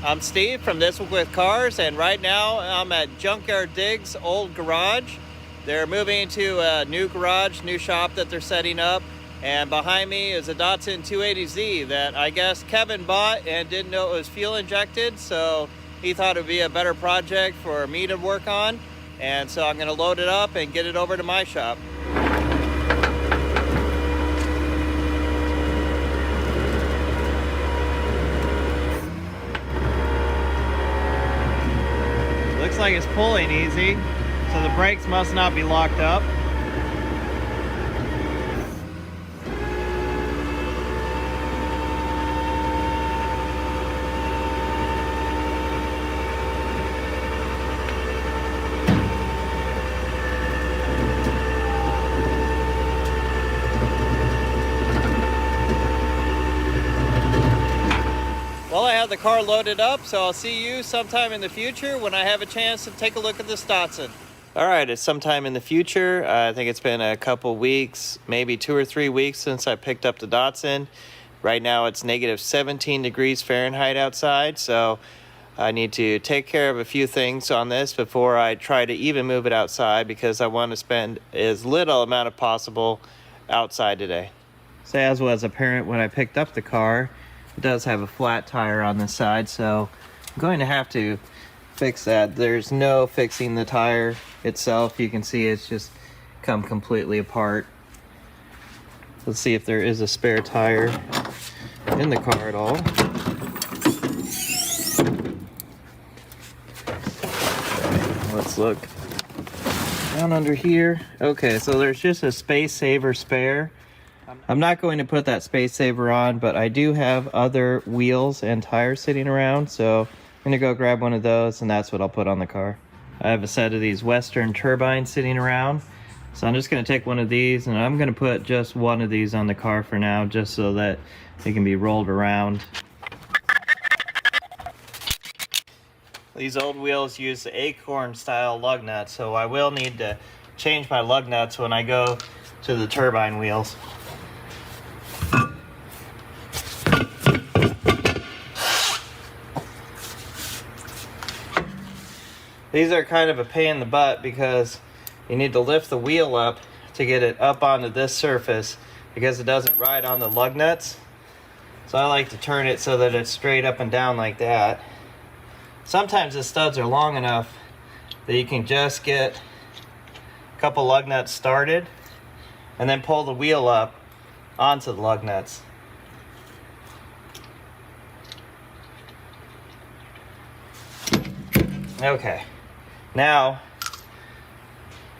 I'm Steve from This Week with Cars, and right now I'm at Junkyard Diggs' old garage. They're moving into a new garage, new shop that they're setting up, and behind me is a Datsun 280Z that I guess Kevin bought and didn't know it was fuel injected, so he thought it would be a better project for me to work on, and so I'm going to load it up and get it over to my shop. Looks like it's pulling easy, so the brakes must not be locked up. Well, I have the car loaded up, so I'll see you sometime in the future when I have a chance to take a look at this Datsun. All right, it's sometime in the future. I think it's been a couple weeks, maybe 2 or 3 weeks since I picked up the Datsun. Right now it's negative 17 degrees Fahrenheit outside, so I need to take care of a few things on this before I try to even move it outside, because I want to spend as little amount of possible outside today. So as was apparent when I picked up the car, it does have a flat tire on the side, so I'm going to have to fix that. There's no fixing the tire itself. You can see it's just come completely apart. Let's see if there is a spare tire in the car at all. Okay, let's look down under here. Okay, so there's just a space saver spare. I'm not going to put that space saver on, but I do have other wheels and tires sitting around, so I'm going to go grab one of those, and that's what I'll put on the car. I have a set of these Western turbines sitting around, so I'm just going to take one of these, and I'm going to put just one of these on the car for now, just so that it can be rolled around. These old wheels use the acorn style lug nuts, so I will need to change my lug nuts when I go to the turbine wheels. These are kind of a pain in the butt because you need to lift the wheel up to get it up onto this surface because it doesn't ride on the lug nuts. So I like to turn it so that it's straight up and down like that. Sometimes the studs are long enough that you can just get a couple lug nuts started and then pull the wheel up onto the lug nuts. Okay. Now,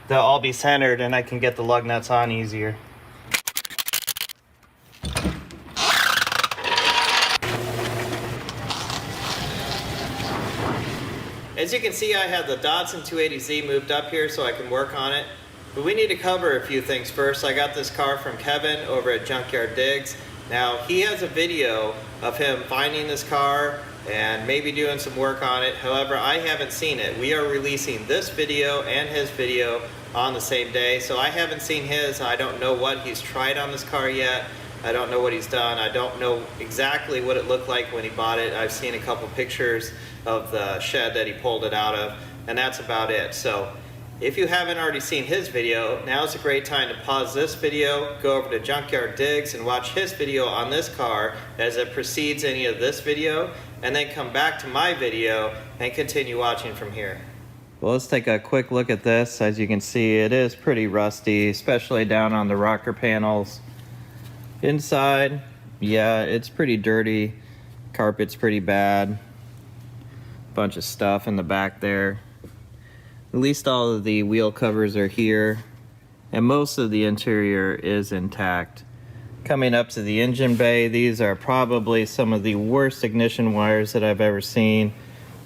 they'll all be centered and I can get the lug nuts on easier. As you can see, I have the Datsun 280Z moved up here so I can work on it. But we need to cover a few things first. I got this car from Kevin over at Junkyard Diggs. Now, he has a video of him finding this car and maybe doing some work on it. However, I haven't seen it. We are releasing this video and his video on the same day, so I haven't seen his. I don't know what he's tried on this car yet. I don't know what he's done. I don't know exactly what it looked like when he bought it. I've seen a couple pictures of the shed that he pulled it out of, and that's about it. So if you haven't already seen his video, now's a great time to pause this video, go over to Junkyard Diggs and watch his video on this car as it precedes any of this video, and then come back to my video and continue watching from here. Well, let's take a quick look at this. As you can see, it is pretty rusty, especially down on the rocker panels. Inside, yeah, it's pretty dirty. Carpet's pretty bad. Bunch of stuff in the back there. At least all of the wheel covers are here, and most of the interior is intact. Coming up to the engine bay, these are probably some of the worst ignition wires that I've ever seen.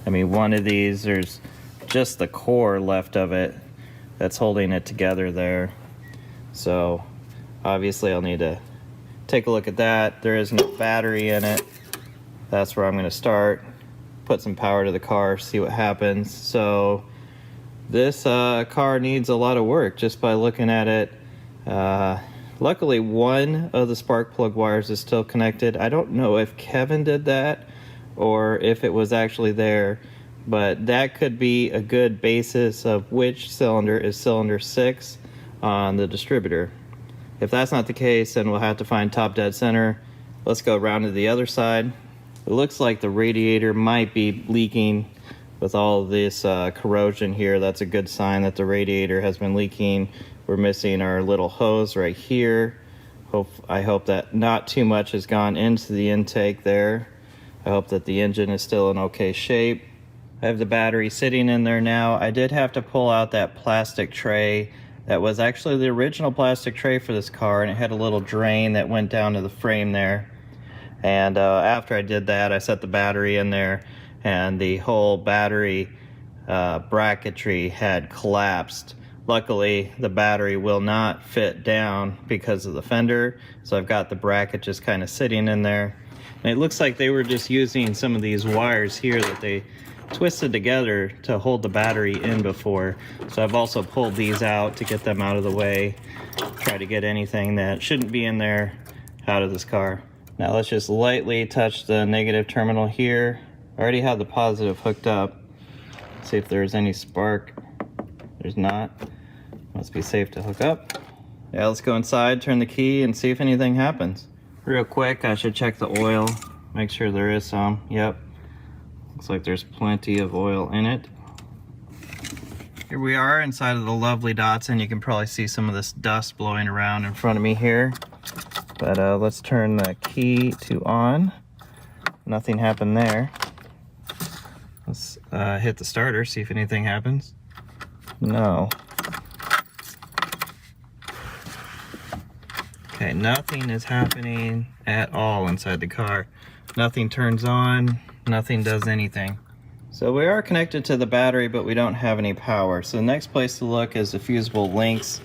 I mean, one of these, there's just the core left of it that's holding it together there. So obviously I'll need to take a look at that. There is no battery in it. That's where I'm going to start. Put some power to the car, see what happens. So this car needs a lot of work just by looking at it. Luckily, one of the spark plug wires is still connected. I don't know if Kevin did that or if it was actually there, but that could be a good basis of which cylinder is cylinder 6 on the distributor. If that's not the case, then we'll have to find top dead center. Let's go around to the other side. It looks like the radiator might be leaking with all this corrosion here. That's a good sign that the radiator has been leaking. We're missing our little hose right here. I hope that not too much has gone into the intake there. I hope that the engine is still in okay shape. I have the battery sitting in there now. I did have to pull out that plastic tray. That was actually the original plastic tray for this car, and it had a little drain that went down to the frame there. And after I did that, I set the battery in there, and the whole battery bracketry had collapsed. Luckily, the battery will not fit down because of the fender, so I've got the bracket just kind of sitting in there. And it looks like they were just using some of these wires here that they twisted together to hold the battery in before. So I've also pulled these out to get them out of the way, try to get anything that shouldn't be in there out of this car. Now let's just lightly touch the negative terminal here. I already have the positive hooked up. See if there's any spark. There's not. Must be safe to hook up. Yeah, let's go inside, turn the key, and see if anything happens. Real quick, I should check the oil, make sure there is some. Yep, looks like there's plenty of oil in it. Here we are inside of the lovely Datsun. You can probably see some of this dust blowing around in front of me here. But let's turn the key to on. Nothing happened there. Let's hit the starter, see if anything happens. No. Okay, nothing is happening at all inside the car. Nothing turns on, nothing does anything. So we are connected to the battery, but we don't have any power. So the next place to look is the fusible links.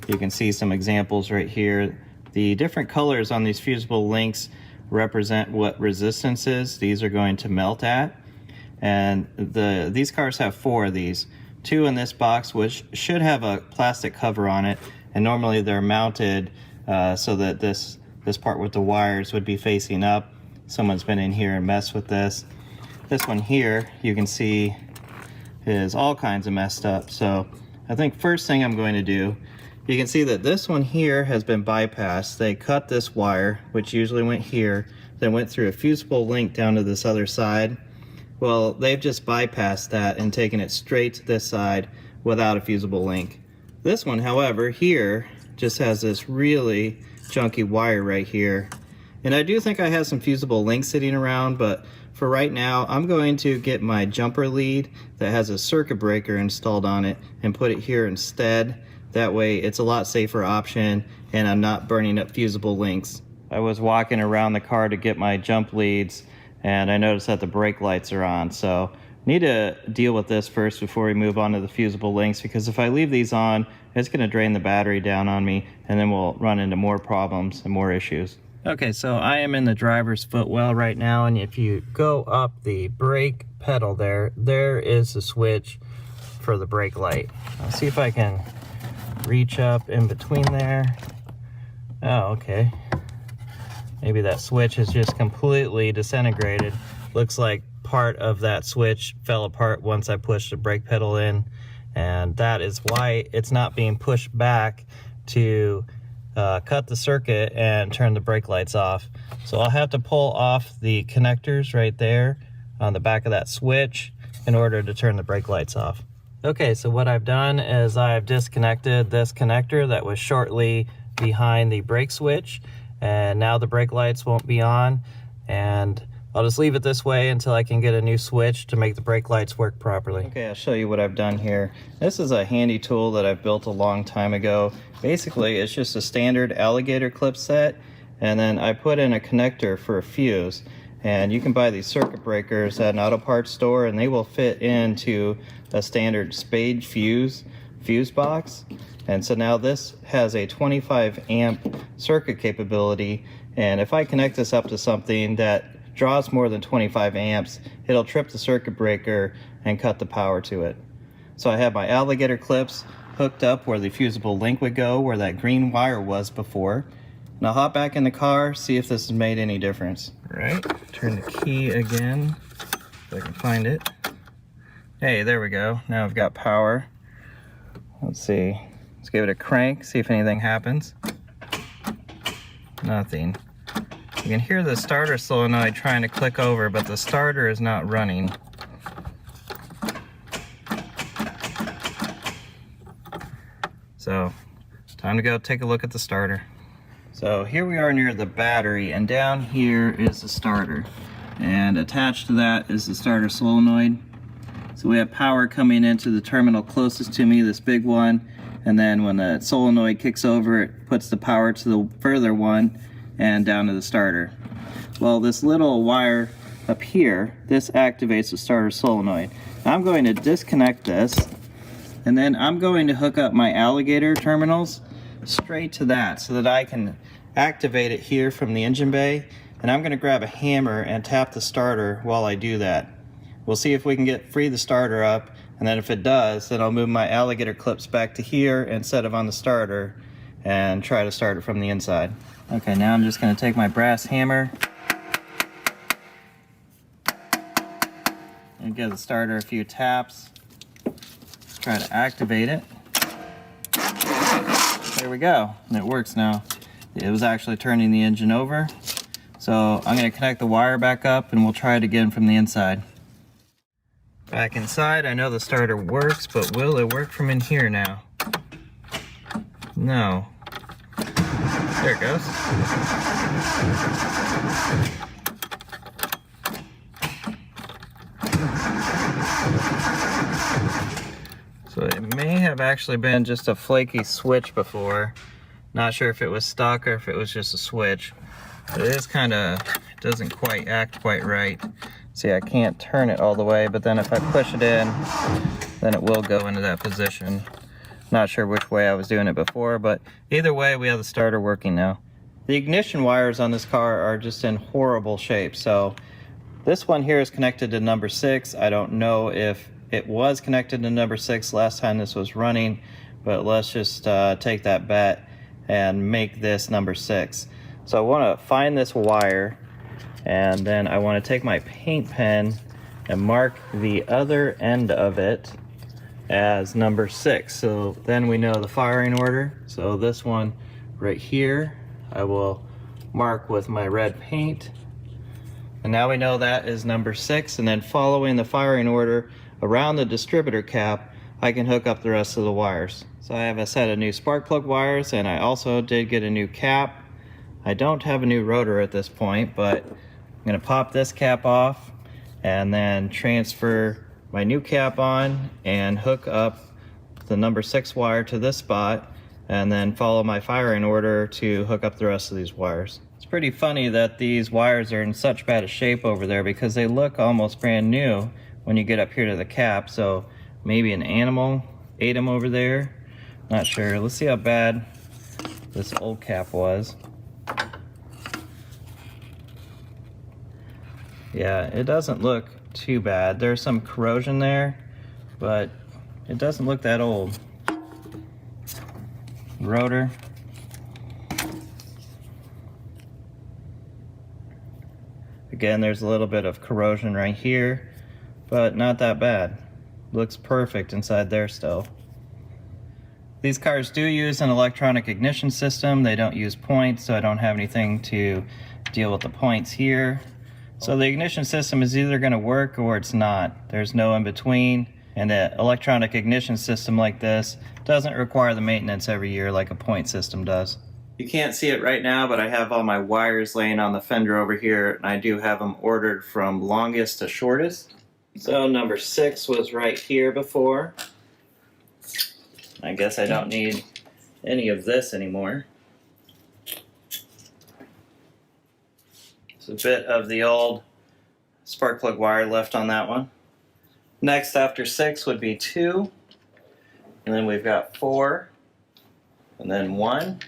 You can see some examples right here. The different colors on these fusible links represent what resistances these are going to melt at. And these cars have 4 of these. 2 in this box, which should have a plastic cover on it, and normally they're mounted so that this part with the wires would be facing up. Someone's been in here and messed with this. This one here, you can see, is all kinds of messed up. So I think first thing I'm going to do, you can see that this one here has been bypassed. They cut this wire, which usually went here, then went through a fusible link down to this other side. Well, they've just bypassed that and taken it straight to this side without a fusible link. This one, however, here just has this really junky wire right here. And I do think I have some fusible links sitting around, but for right now, I'm going to get my jumper lead that has a circuit breaker installed on it and put it here instead. That way it's a lot safer option and I'm not burning up fusible links. I was walking around the car to get my jump leads and I noticed that the brake lights are on. So need to deal with this first before we move on to the fusible links, because if I leave these on, it's going to drain the battery down on me and then we'll run into more problems and more issues. Okay, so I am in the driver's footwell right now, and if you go up the brake pedal there is the switch for the brake light. I'll see if I can reach up in between there. Oh, okay. Maybe that switch has just completely disintegrated. Looks like part of that switch fell apart once I pushed the brake pedal in, and that is why it's not being pushed back to cut the circuit and turn the brake lights off. So I'll have to pull off the connectors right there on the back of that switch in order to turn the brake lights off. Okay, so what I've done is I've disconnected this connector that was shortly behind the brake switch, and now the brake lights won't be on, and I'll just leave it this way until I can get a new switch to make the brake lights work properly. Okay, I'll show you what I've done here. This is a handy tool that I've built a long time ago. Basically, it's just a standard alligator clip set, and then I put in a connector for a fuse. And you can buy these circuit breakers at an auto parts store, and they will fit into a standard spade fuse box. And so now this has a 25 amp circuit capability, and if I connect this up to something that draws more than 25 amps, it'll trip the circuit breaker and cut the power to it. So I have my alligator clips hooked up where the fusible link would go, where that green wire was before. And I'll hop back in the car, see if this has made any difference. Right, turn the key again, if I can find it. Hey, there we go. Now I've got power. Let's see. Let's give it a crank, see if anything happens. Nothing. You can hear the starter solenoid trying to click over, but the starter is not running. So, time to go take a look at the starter. So here we are near the battery, and down here is the starter. And attached to that is the starter solenoid. So we have power coming into the terminal closest to me, this big one, and then when the solenoid kicks over, it puts the power to the further one and down to the starter. Well, this little wire up here, this activates the starter solenoid. Now I'm going to disconnect this, and then I'm going to hook up my alligator terminals straight to that so that I can activate it here from the engine bay. And I'm going to grab a hammer and tap the starter while I do that. We'll see if we can free the starter up, and then if it does, then I'll move my alligator clips back to here instead of on the starter and try to start it from the inside. Okay, now I'm just going to take my brass hammer and give the starter a few taps. Try to activate it. There we go, and it works now. It was actually turning the engine over. So I'm going to connect the wire back up and we'll try it again from the inside. Back inside, I know the starter works, but will it work from in here now? No. There it goes. So it may have actually been just a flaky switch before. Not sure if it was stuck or if it was just a switch. But it is kind of, it doesn't quite act quite right. See, I can't turn it all the way, but then if I push it in, then it will go into that position. Not sure which way I was doing it before, but either way, we have the starter working now. The ignition wires on this car are just in horrible shape. So this one here is connected to number 6. I don't know if it was connected to number 6 last time this was running, but let's just take that bet and make this number 6. So I want to find this wire, and then I want to take my paint pen and mark the other end of it as number 6. So then we know the firing order. So this one right here, I will mark with my red paint. And now we know that is number 6, and then following the firing order around the distributor cap, I can hook up the rest of the wires. So I have a set of new spark plug wires, and I also did get a new cap. I don't have a new rotor at this point, but I'm going to pop this cap off and then transfer my new cap on and hook up the number 6 wire to this spot, and then follow my firing order to hook up the rest of these wires. It's pretty funny that these wires are in such bad a shape over there because they look almost brand new when you get up here to the cap. So maybe an animal ate them over there. Not sure. Let's see how bad this old cap was. Yeah, it doesn't look too bad. There's some corrosion there, but it doesn't look that old. Rotor. Again, there's a little bit of corrosion right here, but not that bad. Looks perfect inside there still. These cars do use an electronic ignition system. They don't use points, so I don't have anything to deal with the points here. So the ignition system is either going to work or it's not. There's no in between, and an electronic ignition system like this doesn't require the maintenance every year like a point system does. You can't see it right now, but I have all my wires laying on the fender over here, and I do have them ordered from longest to shortest. So number 6 was right here before. I guess I don't need any of this anymore. There's a bit of the old spark plug wire left on that one. Next after 6 would be 2, and then we've got 4, and then 1.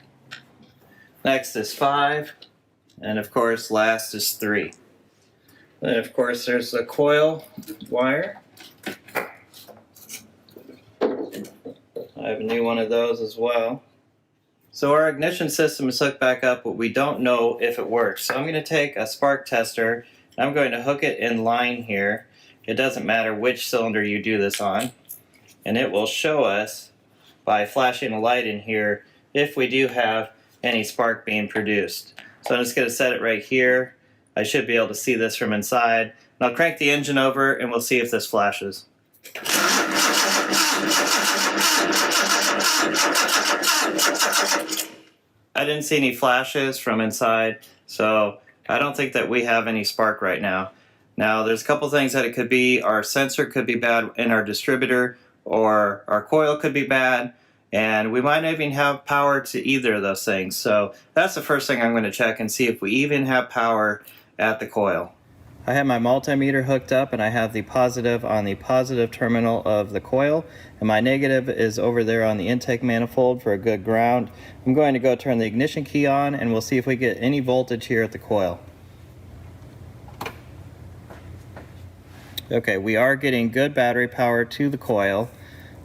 Next is 5, and of course last is 3. Then of course there's the coil wire. I have a new one of those as well. So our ignition system is hooked back up, but we don't know if it works. So I'm going to take a spark tester, and I'm going to hook it in line here. It doesn't matter which cylinder you do this on. And it will show us, by flashing a light in here, if we do have any spark being produced. So I'm just going to set it right here. I should be able to see this from inside. And I'll crank the engine over, and we'll see if this flashes. I didn't see any flashes from inside, so I don't think that we have any spark right now. Now, there's a couple things that it could be. Our sensor could be bad in our distributor, or our coil could be bad, and we might not even have power to either of those things. So that's the first thing I'm going to check and see if we even have power at the coil. I have my multimeter hooked up, and I have the positive on the positive terminal of the coil, and my negative is over there on the intake manifold for a good ground. I'm going to go turn the ignition key on, and we'll see if we get any voltage here at the coil. Okay, we are getting good battery power to the coil,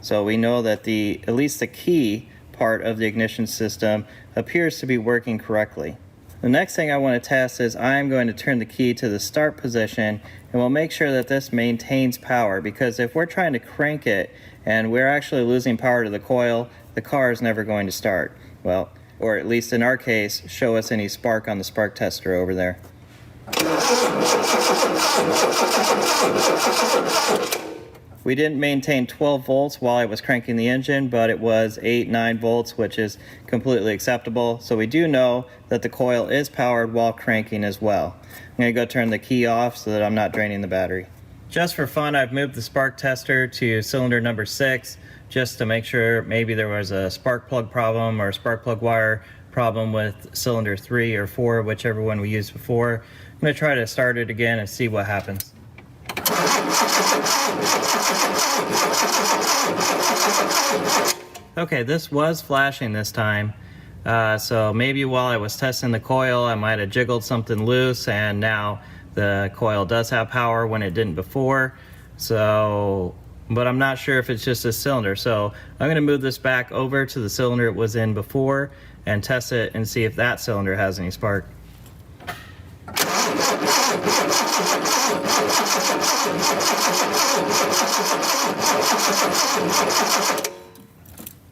so we know that at least the key part of the ignition system appears to be working correctly. The next thing I want to test is I'm going to turn the key to the start position, and we'll make sure that this maintains power, because if we're trying to crank it and we're actually losing power to the coil, the car is never going to start. Well, or at least in our case, show us any spark on the spark tester over there. We didn't maintain 12 volts while I was cranking the engine, but it was 8-9 volts, which is completely acceptable. So we do know that the coil is powered while cranking as well. I'm going to go turn the key off so that I'm not draining the battery. Just for fun, I've moved the spark tester to cylinder number 6, just to make sure maybe there was a spark plug problem or spark plug wire problem with cylinder 3 or 4, whichever one we used before. I'm going to try to start it again and see what happens. Okay, this was flashing this time, so maybe while I was testing the coil I might have jiggled something loose, and now the coil does have power when it didn't before. So, but I'm not sure if it's just this cylinder, so I'm going to move this back over to the cylinder it was in before and test it and see if that cylinder has any spark.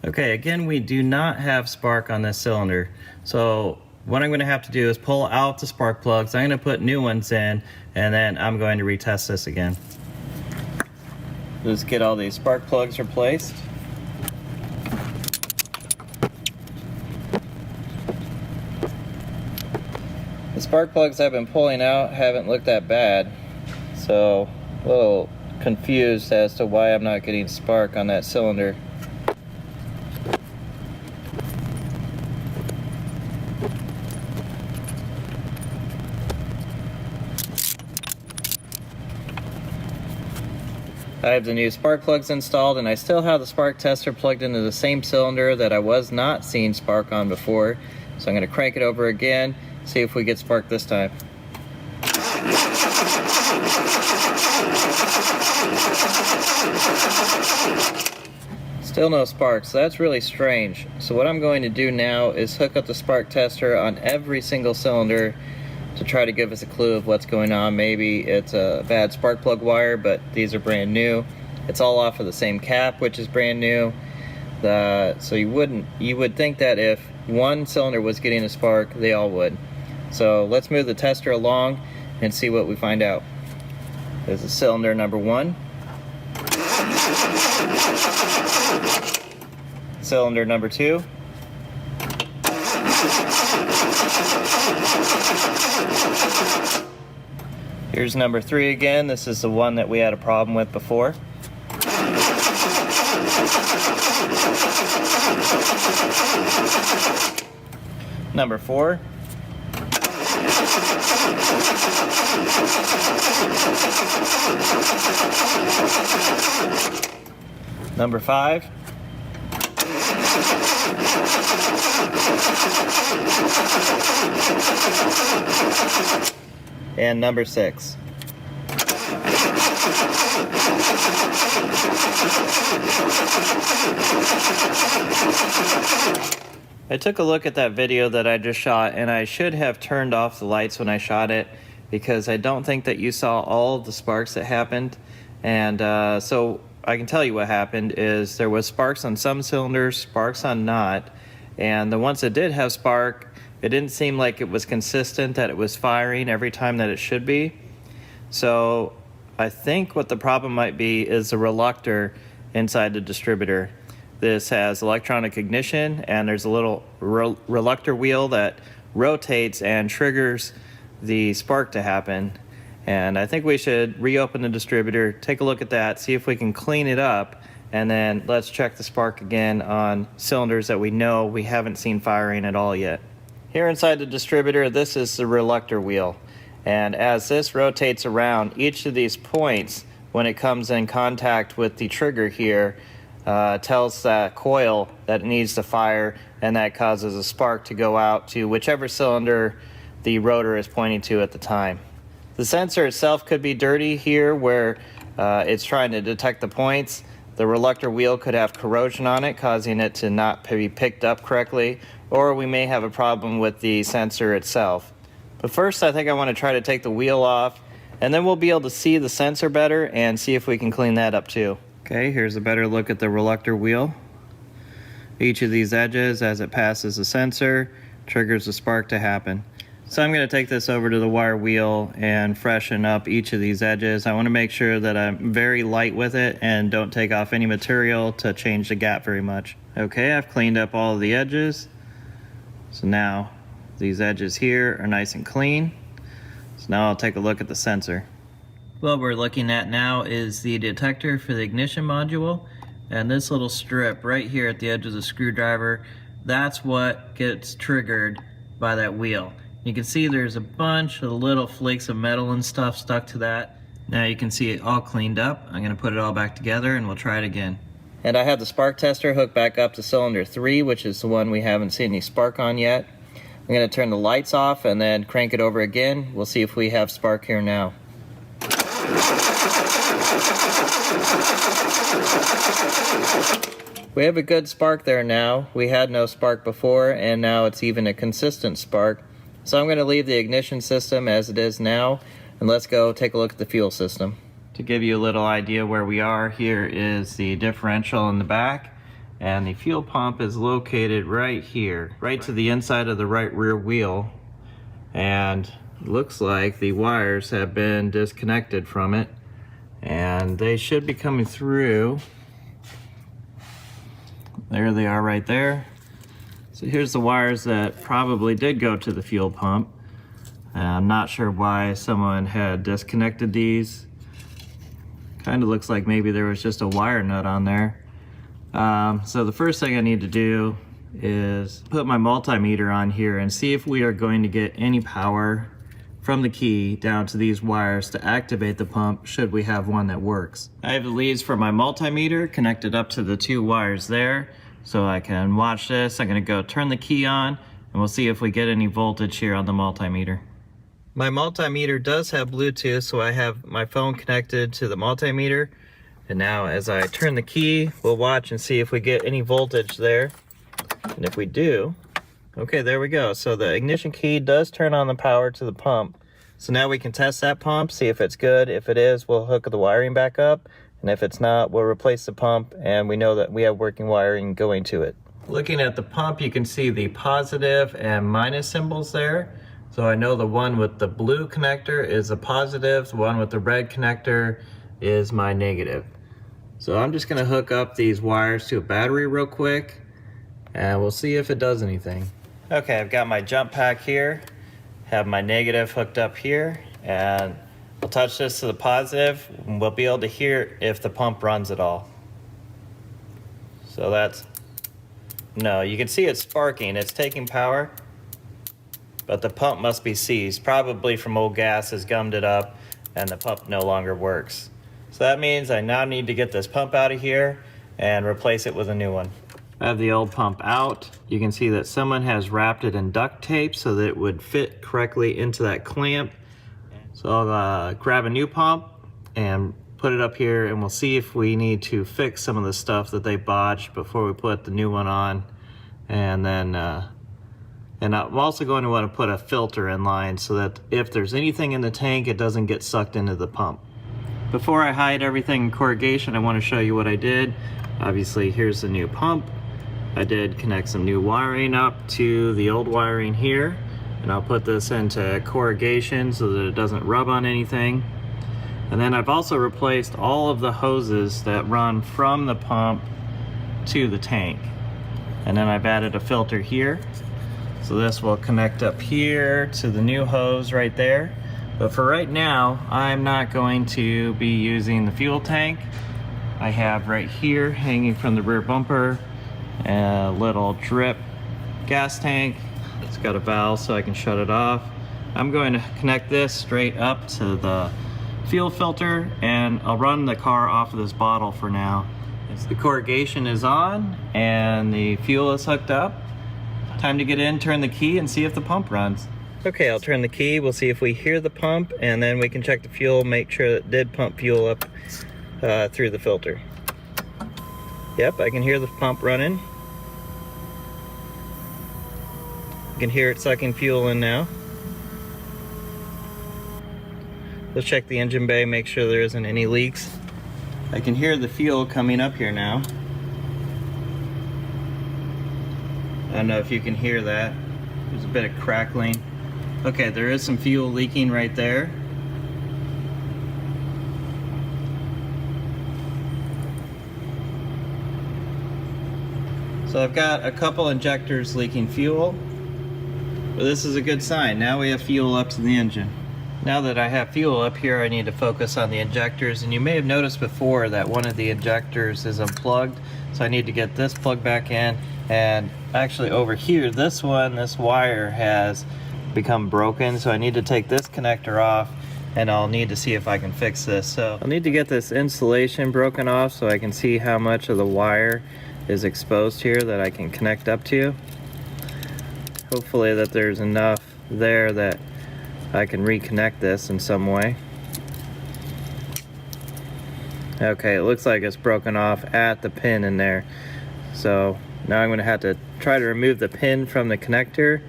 Okay, again, we do not have spark on this cylinder. So what I'm going to have to do is pull out the spark plugs. I'm going to put new ones in, and then I'm going to retest this again. Let's get all these spark plugs replaced. The spark plugs I've been pulling out haven't looked that bad, so a little confused as to why I'm not getting spark on that cylinder. I have the new spark plugs installed, and I still have the spark tester plugged into the same cylinder that I was not seeing spark on before. So I'm going to crank it over again, see if we get spark this time. Still no spark, so that's really strange. So what I'm going to do now is hook up the spark tester on every single cylinder to try to give us a clue of what's going on. Maybe it's a bad spark plug wire, but these are brand new. It's all off of the same cap, which is brand new. So you would think that if one cylinder was getting a spark, they all would. So let's move the tester along and see what we find out. This is cylinder number 1. Cylinder number 2. Here's number 3 again. This is the one that we had a problem with before. Number 4. Number 5. And number 6. I took a look at that video that I just shot, and I should have turned off the lights when I shot it because I don't think that you saw all of the sparks that happened. And so I can tell you what happened is there was sparks on some cylinders, sparks on not, and the ones that did have spark, it didn't seem like it was consistent that it was firing every time that it should be. So I think what the problem might be is the reluctor inside the distributor. This has electronic ignition, and there's a little reluctor wheel that rotates and triggers the spark to happen. And I think we should reopen the distributor, take a look at that, see if we can clean it up, and then let's check the spark again on cylinders that we know we haven't seen firing at all yet. Here inside the distributor, this is the reluctor wheel. And as this rotates around, each of these points, when it comes in contact with the trigger here, tells that coil that it needs to fire, and that causes a spark to go out to whichever cylinder the rotor is pointing to at the time. The sensor itself could be dirty here where it's trying to detect the points. The reluctor wheel could have corrosion on it, causing it to not be picked up correctly, or we may have a problem with the sensor itself. But first, I think I want to try to take the wheel off, and then we'll be able to see the sensor better and see if we can clean that up too. Okay, here's a better look at the reluctor wheel. Each of these edges, as it passes the sensor, triggers the spark to happen. So I'm going to take this over to the wire wheel and freshen up each of these edges. I want to make sure that I'm very light with it and don't take off any material to change the gap very much. Okay, I've cleaned up all of the edges. So now these edges here are nice and clean. So now I'll take a look at the sensor. What we're looking at now is the detector for the ignition module, and this little strip right here at the edge of the screwdriver, that's what gets triggered by that wheel. You can see there's a bunch of little flakes of metal and stuff stuck to that. Now you can see it all cleaned up. I'm going to put it all back together and we'll try it again. And I have the spark tester hooked back up to cylinder 3, which is the one we haven't seen any spark on yet. I'm going to turn the lights off and then crank it over again. We'll see if we have spark here now. We have a good spark there now. We had no spark before, and now it's even a consistent spark. So I'm going to leave the ignition system as it is now, and let's go take a look at the fuel system. To give you a little idea where we are, here is the differential in the back, and the fuel pump is located right here, right to the inside of the right rear wheel, and it looks like the wires have been disconnected from it, and they should be coming through. There they are right there. So here's the wires that probably did go to the fuel pump. I'm not sure why someone had disconnected these. Kind of looks like maybe there was just a wire nut on there. So the first thing I need to do is put my multimeter on here and see if we are going to get any power from the key down to these wires to activate the pump should we have one that works. I have the leads for my multimeter connected up to the 2 wires there so I can watch this. I'm going to go turn the key on and we'll see if we get any voltage here on the multimeter. My multimeter does have Bluetooth, so I have my phone connected to the multimeter, and now as I turn the key we'll watch and see if we get any voltage there, and if we do, okay, there we go. So the ignition key does turn on the power to the pump. So now we can test that pump, see if it's good. If it is, we'll hook the wiring back up. And if it's not, we'll replace the pump, and we know that we have working wiring going to it. Looking at the pump, you can see the positive and minus symbols there. So I know the one with the blue connector is a positive, the one with the red connector is my negative. So I'm just gonna hook up these wires to a battery real quick, and we'll see if it does anything. Okay, I've got my jump pack here, have my negative hooked up here, and we'll touch this to the positive, and we'll be able to hear if the pump runs at all. So that's, no, you can see it's sparking, it's taking power, but the pump must be seized. Probably from old gas has gummed it up, and the pump no longer works. So that means I now need to get this pump out of here and replace it with a new one. I have the old pump out. You can see that someone has wrapped it in duct tape so that it would fit correctly into that clamp. So I'll grab a new pump and put it up here, and we'll see if we need to fix some of the stuff that they botched before we put the new one on. And then and I'm also going to want to put a filter in line so that if there's anything in the tank, it doesn't get sucked into the pump. Before I hide everything in corrugation, I want to show you what I did. Obviously, here's the new pump. I did connect some new wiring up to the old wiring here, and I'll put this into corrugation so that it doesn't rub on anything. And then I've also replaced all of the hoses that run from the pump to the tank. And then I've added a filter here. So this will connect up here to the new hose right there. But for right now, I'm not going to be using the fuel tank. I have right here, hanging from the rear bumper, a little drip gas tank. It's got a valve so I can shut it off. I'm going to connect this straight up to the fuel filter, and I'll run the car off of this bottle for now. As the corrugation is on and the fuel is hooked up, time to get in, turn the key, and see if the pump runs. Okay, I'll turn the key, we'll see if we hear the pump, and then we can check the fuel, make sure that it did pump fuel up through the filter. Yep, I can hear the pump running. You can hear it sucking fuel in now. Let's check the engine bay, make sure there isn't any leaks. I can hear the fuel coming up here now. I don't know if you can hear that. There's a bit of crackling. Okay, there is some fuel leaking right there. So I've got a couple injectors leaking fuel, but this is a good sign. Now we have fuel up to the engine. Now that I have fuel up here, I need to focus on the injectors, and you may have noticed before that one of the injectors is unplugged, so I need to get this plugged back in. And actually over here, this wire has become broken, so I need to take this connector off, and I'll need to see if I can fix this. So I'll need to get this insulation broken off so I can see how much of the wire is exposed here that I can connect up to. Hopefully that there's enough there that I can reconnect this in some way. Okay, it looks like it's broken off at the pin in there. So now I'm going to have to try to remove the pin from the connector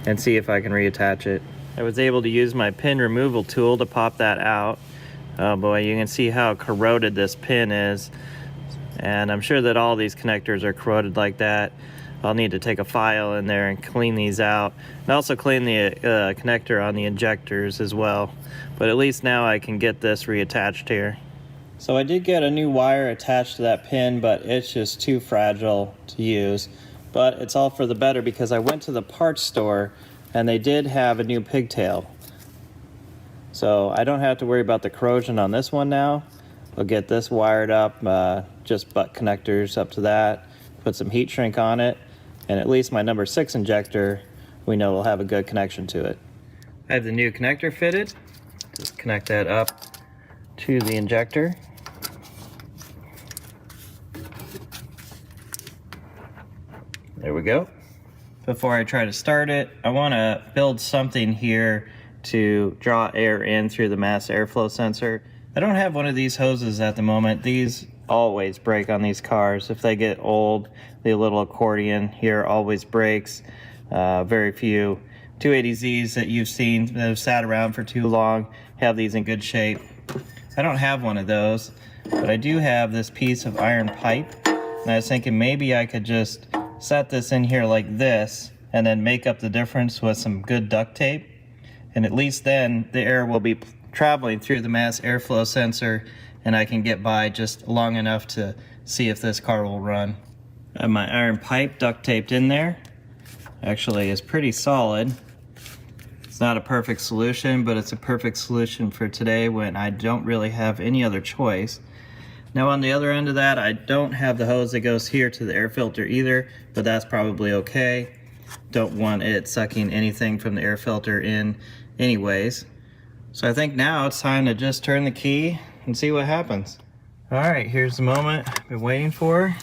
and see if I can reattach it. I was able to use my pin removal tool to pop that out. Oh boy, you can see how corroded this pin is. And I'm sure that all these connectors are corroded like that. I'll need to take a file in there and clean these out, and also clean the connector on the injectors as well. But at least now I can get this reattached here. So I did get a new wire attached to that pin, but it's just too fragile to use. But it's all for the better because I went to the parts store and they did have a new pigtail. So I don't have to worry about the corrosion on this one now. I'll get this wired up, just butt connectors up to that, put some heat shrink on it, and at least my number 6 injector, we know will have a good connection to it. I have the new connector fitted. Just connect that up to the injector. There we go. Before I try to start it, I want to build something here to draw air in through the mass airflow sensor. I don't have one of these hoses at the moment. These always break on these cars. If they get old, the little accordion here always breaks. Very few 280Zs that you've seen that have sat around for too long have these in good shape. I don't have one of those, but I do have this piece of iron pipe, and I was thinking maybe I could just set this in here like this and then make up the difference with some good duct tape, and at least then the air will be traveling through the mass airflow sensor and I can get by just long enough to see if this car will run. I have my iron pipe duct taped in there. Actually, it's pretty solid. It's not a perfect solution, but it's a perfect solution for today when I don't really have any other choice. Now on the other end of that, I don't have the hose that goes here to the air filter either, but that's probably okay. Don't want it sucking anything from the air filter in anyways. So I think now it's time to just turn the key and see what happens. All right, here's the moment I've been waiting for.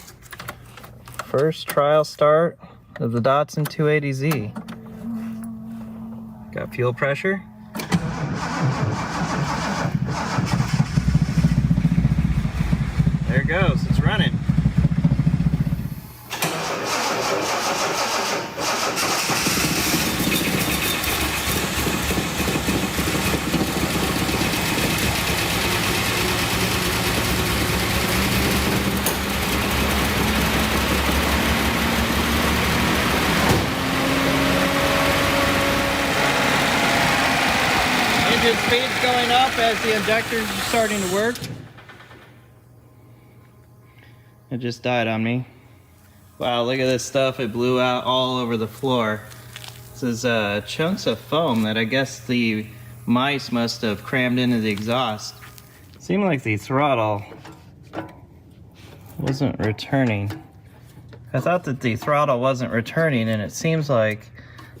First trial start of the Datsun 280Z. Got fuel pressure. There it goes, it's running. filling up as the injectors are starting to work. It just died on me. Wow, look at this stuff. It blew out all over the floor. This is chunks of foam that I guess the mice must have crammed into the exhaust. It seemed like the throttle wasn't returning. I thought that the throttle wasn't returning, and it seems like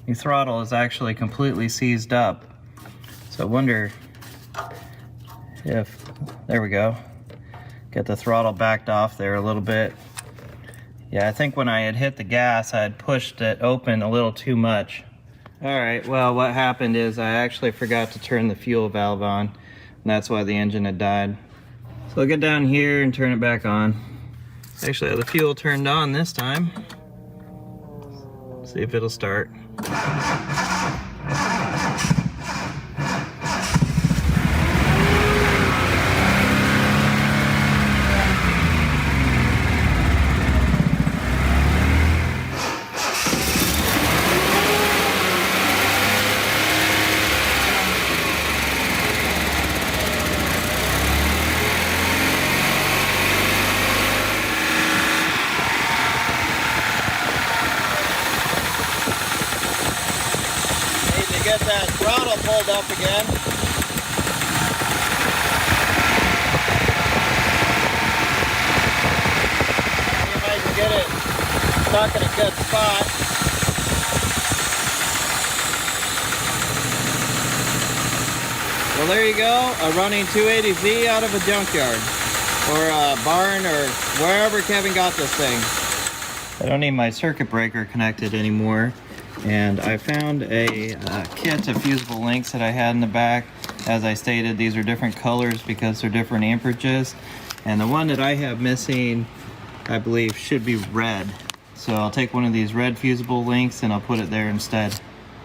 the throttle is actually completely seized up. So I wonder if, there we go. Get the throttle backed off there a little bit. Yeah, I think when I had hit the gas, I had pushed it open a little too much. All right, well, what happened is I actually forgot to turn the fuel valve on, and that's why the engine had died. So I'll get down here and turn it back on. Actually, I have the fuel turned on this time. See if it'll start. Get that throttle pulled up again. See if I can get it stuck in a good spot. Well, there you go, a running 280Z out of a junkyard or a barn or wherever Kevin got this thing. I don't need my circuit breaker connected anymore. And I found a kit of fusible links that I had in the back. As I stated, these are different colors because they're different amperages. And the one that I have missing, I believe, should be red. So I'll take one of these red fusible links and I'll put it there instead.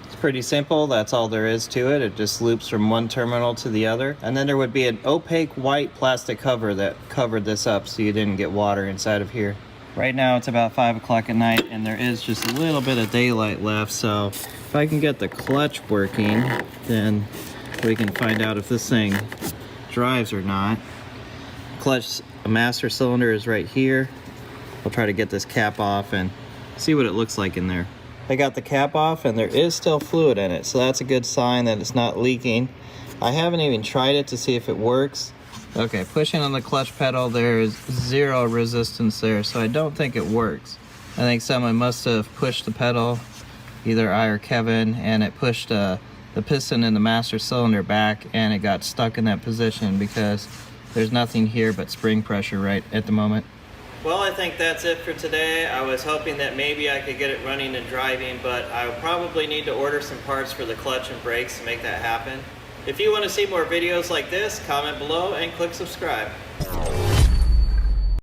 It's pretty simple, that's all there is to it. It just loops from one terminal to the other. And then there would be an opaque white plastic cover that covered this up so you didn't get water inside of here. Right now it's about 5 o'clock at night and there is just a little bit of daylight left, so if I can get the clutch working, then we can find out if this thing drives or not. Clutch master cylinder is right here. I'll try to get this cap off and see what it looks like in there. I got the cap off and there is still fluid in it, so that's a good sign that it's not leaking. I haven't even tried it to see if it works. Okay, pushing on the clutch pedal, there is zero resistance there, so I don't think it works. I think someone must have pushed the pedal, either I or Kevin, and it pushed the piston in the master cylinder back and it got stuck in that position because there's nothing here but spring pressure right at the moment. Well, I think that's it for today. I was hoping that maybe I could get it running and driving, but I will probably need to order some parts for the clutch and brakes to make that happen. If you want to see more videos like this, comment below and click subscribe.